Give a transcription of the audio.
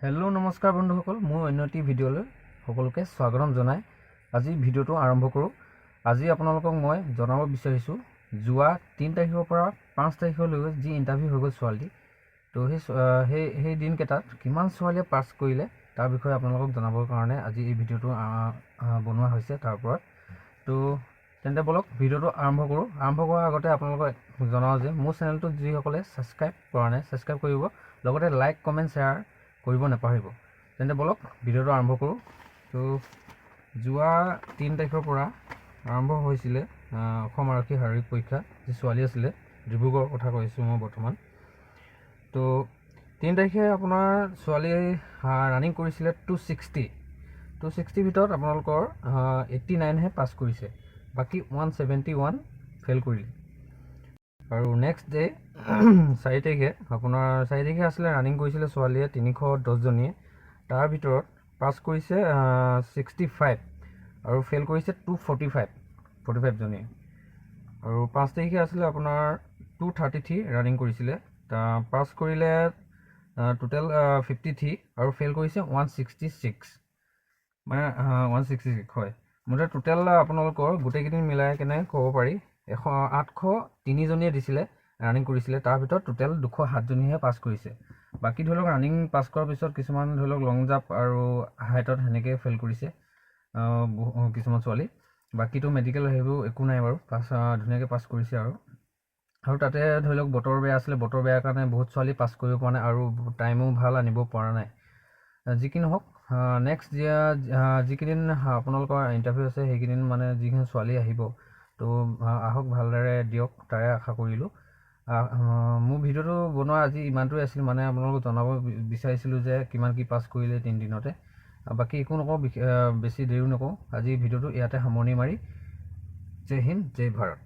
Hello' নমস্কাৰ বন্ধুসকল, মোৰ অন্য এটি ভিডিঅ'লৈ সকলোকে স্বাগতম জনাই আজি ভিডিঅ'টো আৰম্ভ কৰোঁ। আজি আপোনালোকক মই জনাব বিচাৰিছোঁ যোৱা 3 তাৰিখৰ পৰা 5 তাৰিখলৈকে যি ইণ্টাৰভিউ হৈ গ'ল ছোৱালী, তো সেই দিনকেইটাত কিমান ছোৱালীয়ে পাছ কৰিলে তাৰ বিষয়ে আপোনালোকক জনাবৰ কাৰণে আজি এই ভিডিঅ'টো বনোৱা হৈছে তাৰ ওপৰত। তো তেন্তে বলক ভিডিঅ'টো আৰম্ভ কৰোঁ। আৰম্ভ কৰাৰ আগতে আপোনালোকক জনাওঁ যে মোৰ চেনেলটো যিসকলে ছাবস্ক্ৰাইব কৰা নাই ছাবস্ক্ৰাইব কৰিব, লগতে লাইক কমেণ্ট শ্বেয়াৰ কৰিব নাপাহৰিব। তেন্তে বলক ভিডিঅ'টো আৰম্ভ কৰোঁ। তো যোৱা 3 তাৰিখৰ পৰা আৰম্ভ হৈছিলে অসম আৰক্ষী শাৰীৰিক পৰীক্ষা, যি ছোৱালী আছিলে ডিব্ৰুগড়ৰ কথা কৈছোঁ মই বৰ্তমান। তো 3 তাৰিখে আপোনাৰ ছোৱালী ৰানিং কৰিছিলে 260 ভিতৰত আপোনালোকৰ 89হে পাছ কৰিছে, বাকী 171 ফেইল কৰিলে। আৰু নেক্সট ডে 4 তাৰিখে আছিলে ৰানিং কৰিছিলে ছোৱালীয়ে 310 জনীয়ে, তাৰ ভিতৰত পাছ কৰিছে 65 আৰু ফেইল কৰিছে 245 জনীয়ে। আৰু 5 তাৰিখে আছিলে আপোনাৰ 233 ৰানিং কৰিছিলে, পাছ কৰিলে টোটেল 53 আৰু ফেইল কৰিছে 166, মানে 166 হয়। মুঠতে টোটেল আপোনালোকৰ গোটেইকেইদিন মিলাই কেনে ক'ব পাৰি 803 জনীয়ে দিছিলে ৰানিং কৰিছিলে, তাৰ ভিতৰত টোটেল 207 জনীহে পাছ কৰিছে। বাকী ধৰি লওক ৰানিং পাছ কৰাৰ পিছত কিছুমান ধৰি লওক লং জাম্প আৰু হাইটত সেনেকৈ ফেইল কৰিছে কিছুমান ছোৱালী। বাকীটো মেডিকেল সেইবোৰ একো নাই বাৰু, ধুনীয়াকৈ পাছ কৰিছে। আৰু তাতে ধৰি লওক বতৰ বেয়া আছিলে, বতৰ বেয়াৰ কাৰণে বহুত ছোৱালী পাছ কৰিব পৰা নাই আৰু টাইমো ভাল আনিব পৰা নাই। যি কি নহওক, নেক্সট যিকেইদিন আপোনালোকৰ ইণ্টাৰভিউ আছে সেইকেইদিন মানে যিখিনি ছোৱালী আহিব, তো আহক ভালদৰে দিয়ক তাৰে আশা কৰিলোঁ। মোৰ ভিডিঅ'টো বনোৱা আজি ইমানটোৱে আছিল, মানে আপোনালোকক জনাব বিচাৰিছিলোঁ যে কিমান কি পাছ কৰিলে 3 দিনতে। বাকী একো নকওঁ, বেছি দেৰিও নকওঁ, আজি ভিডিঅ'টো ইয়াতে সামৰণি মাৰি জয় হিন্দ জয় ভাৰত।